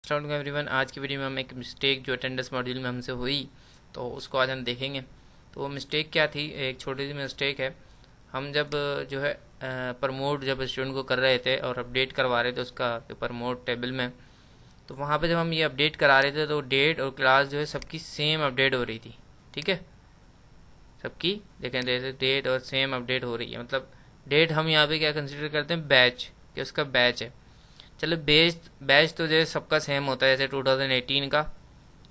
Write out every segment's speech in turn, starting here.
अस्सलाम वालेकुम एवरीवन। आज की वीडियो में हम एक मिस्टेक जो अटेंडेंस मॉड्यूल में हमसे हुई तो उसको आज हम देखेंगे। तो वो मिस्टेक क्या थी, एक छोटी सी मिस्टेक है। हम जब जो है प्रमोट जब स्टूडेंट को कर रहे थे और अपडेट करवा रहे थे उसका प्रमोट टेबल में, तो वहाँ पे जब हम ये अपडेट करा रहे थे तो डेट और क्लास जो है सबकी सेम अपडेट हो रही थी। ठीक है, सबकी देखें जैसे डेट और सेम अपडेट हो रही है। मतलब डेट हम यहाँ पे क्या कंसिडर करते हैं, बैच, कि उसका बैच है। चलो बैच बैच तो जैसे सबका सेम होता है, जैसे 2018 का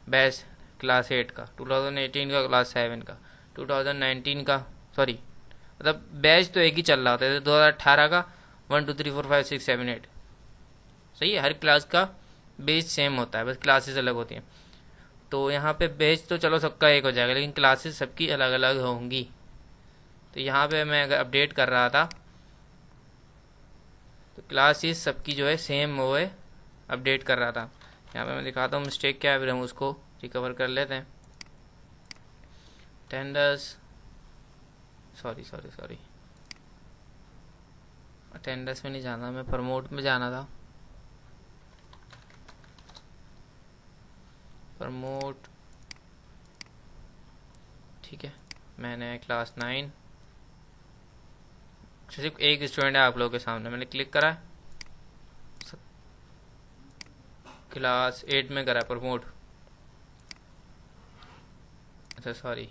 बैच क्लास 8 का, 2018 का क्लास 7 का, 2019 का, सॉरी मतलब बैच तो एक ही चल रहा होता है। 2018 का 1 2 3 4 5 6 7 8, सही है। हर क्लास का बेच सेम होता है, बस क्लासेस अलग होती हैं। तो यहाँ पे बेच तो चलो सबका एक हो जाएगा, लेकिन क्लासेस सबकी अलग अलग होंगी। तो यहाँ पे मैं अगर अपडेट कर रहा था तो क्लासेस सबकी जो है सेम वो है, अपडेट कर रहा था। यहाँ पे मैं दिखाता हूँ मिस्टेक क्या है, फिर हम उसको रिकवर कर लेते हैं। Attendance, sorry sorry sorry, attendance में नहीं जाना, मैं प्रमोट में जाना था। प्रमोट, ठीक है। मैंने क्लास 9, सिर्फ एक स्टूडेंट है आप लोगों के सामने, मैंने क्लिक करा, क्लास 8 में करा प्रमोट। अच्छा सॉरी,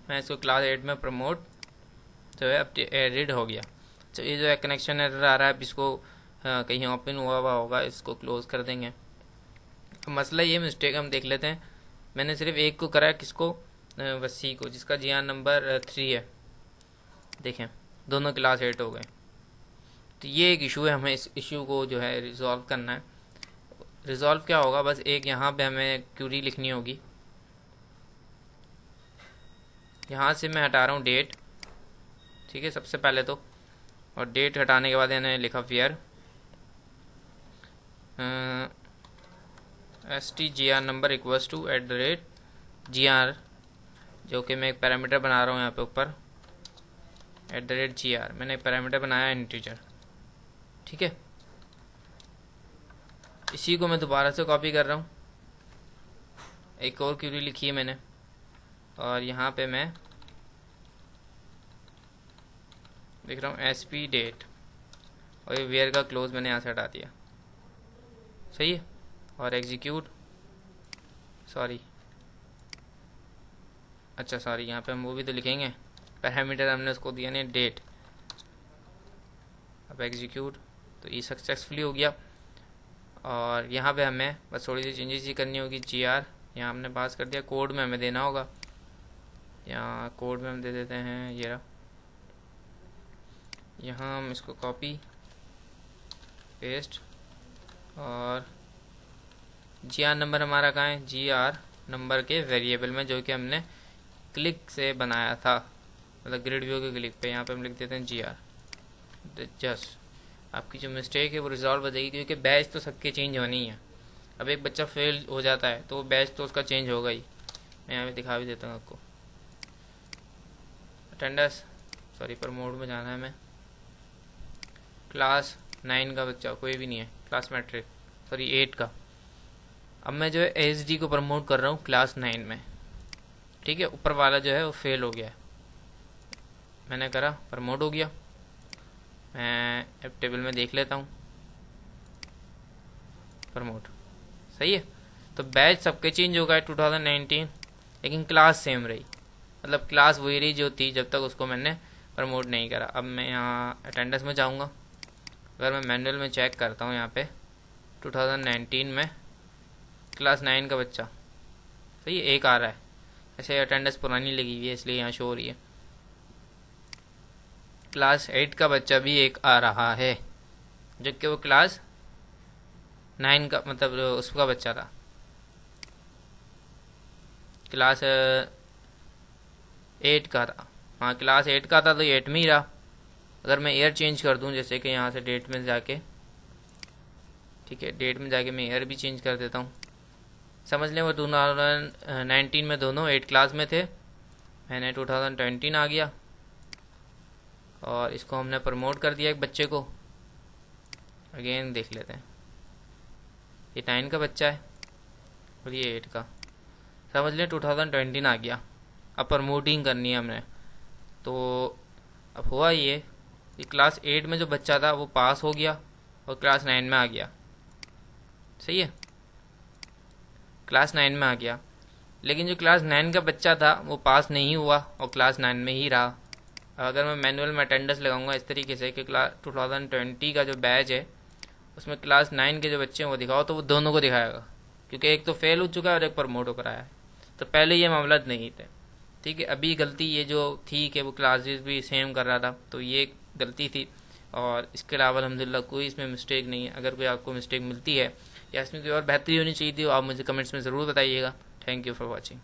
मैं इसको क्लास 8 में प्रमोट जो है अब एडिड हो गया। तो ये जो है कनेक्शन एरर आ रहा है, अब इसको कहीं ओपन हुआ हुआ होगा, इसको क्लोज कर देंगे। अब मसला ये मिस्टेक हम देख लेते हैं। मैंने सिर्फ एक को करा है, किसको, वसी को, जिसका जीआर नंबर 3 है। देखें दोनों क्लास 8 हो गए। तो ये एक इशू है, हमें इस इशू को जो है रिजॉल्व करना है। रिजॉल्व क्या होगा, बस एक यहाँ पे हमें क्यूरी लिखनी होगी। यहाँ से मैं हटा रहा हूँ डेट, ठीक है, सबसे पहले तो। और डेट हटाने के बाद मैंने लिखा fair STGR number equals to @GR, जो कि मैं एक पैरामीटर बना रहा हूँ यहाँ पे ऊपर, @GR मैंने एक पैरामीटर बनाया इंटीजर। ठीक है, इसी को मैं दोबारा से कॉपी कर रहा हूँ। एक और क्यूरी लिखी है मैंने, और यहाँ पे मैं लिख रहा हूँ SP डेट, और ये वेयर का क्लोज मैंने यहाँ से हटा दिया। सही है, और एग्जीक्यूट, सॉरी, अच्छा सॉरी, यहाँ पे हम वो भी तो लिखेंगे, पैरामीटर हमने उसको दिया नहीं, डेट। अब एग्जीक्यूट, तो ये सक्सेसफुली हो गया। और यहाँ पे हमें बस थोड़ी सी चेंजेस ही करनी होगी। GR यहाँ हमने पास कर दिया, कोड में हमें देना होगा। यहाँ कोड में हम दे देते हैं, ये रहा। यहाँ हम इसको कॉपी पेस्ट, और GR नंबर हमारा कहाँ है, GR नंबर के वेरिएबल में, जो कि हमने क्लिक से बनाया था, मतलब ग्रिड व्यू के क्लिक पे। यहाँ पे हम लिख देते हैं GR। जस्ट आपकी जो मिस्टेक है वो रिजॉल्व हो जाएगी, क्योंकि बैच तो सबके चेंज होनी ही है। अब एक बच्चा फेल हो जाता है तो बैच तो उसका चेंज होगा ही। मैं यहाँ पे दिखा भी देता हूँ आपको। अटेंडेंस, सॉरी, प्रमोट में जाना है हमें। क्लास 9 का बच्चा कोई भी नहीं है, क्लास मैट्रिक, सॉरी 8 का। अब मैं जो है SD को प्रमोट कर रहा हूँ क्लास 9 में। ठीक है, ऊपर वाला जो है वो फेल हो गया है, मैंने करा प्रमोट हो गया। मैं अब टेबल में देख लेता हूँ, प्रमोट, सही है। तो बैच सबके चेंज हो गए 2019, लेकिन क्लास सेम रही, मतलब क्लास वही रही जो थी जब तक उसको मैंने प्रमोट नहीं करा। अब मैं यहाँ अटेंडेंस में जाऊँगा, अगर मैं मैनुअल में चेक करता हूँ यहाँ पे 2019 में क्लास 9 का बच्चा, सही है, एक आ रहा है। ऐसे अटेंडेंस पुरानी लगी हुई है इसलिए यहाँ शो हो रही है। क्लास 8 का बच्चा भी एक आ रहा है, जबकि वो क्लास 9 का, मतलब उसका बच्चा था, क्लास 8 का था। हाँ क्लास 8 का था तो 8 में ही रहा। अगर मैं ईयर चेंज कर दूं, जैसे कि यहाँ से डेट में जाके ठीक है, डेट में जाके मैं ईयर भी चेंज कर देता हूँ। समझ लें वो 2019 में दोनों 8 क्लास में थे, मैंने 2020 आ गया और इसको हमने प्रमोट कर दिया एक बच्चे को। अगेन देख लेते हैं, ये 9 का बच्चा है और ये 8 का। समझ लें 2020 आ गया, अब प्रमोटिंग करनी है हमने। तो अब हुआ ये कि क्लास 8 में जो बच्चा था वो पास हो गया और क्लास 9 में आ गया। सही है, क्लास 9 में आ गया, लेकिन जो क्लास 9 का बच्चा था वो पास नहीं हुआ और क्लास 9 में ही रहा। अब अगर मैं मैनुअल में अटेंडेंस लगाऊंगा इस तरीके से कि क्लास 2020 का जो बैच है उसमें क्लास 9 के जो बच्चे हैं वो दिखाओ, तो वो दोनों को दिखाएगा, क्योंकि एक तो फेल हो चुका है और एक प्रमोट होकर आया है। तो पहले ये मामला नहीं थे। ठीक है, अभी गलती ये जो थी कि वो क्लासेस भी सेम कर रहा था, तो ये गलती थी। और इसके अलावा अल्हम्दुलिल्लाह कोई इसमें मिस्टेक नहीं है। अगर कोई आपको मिस्टेक मिलती है या इसमें कोई और बेहतरी होनी चाहिए थी, आप मुझे कमेंट्स में ज़रूर बताइएगा। Thank you for watching.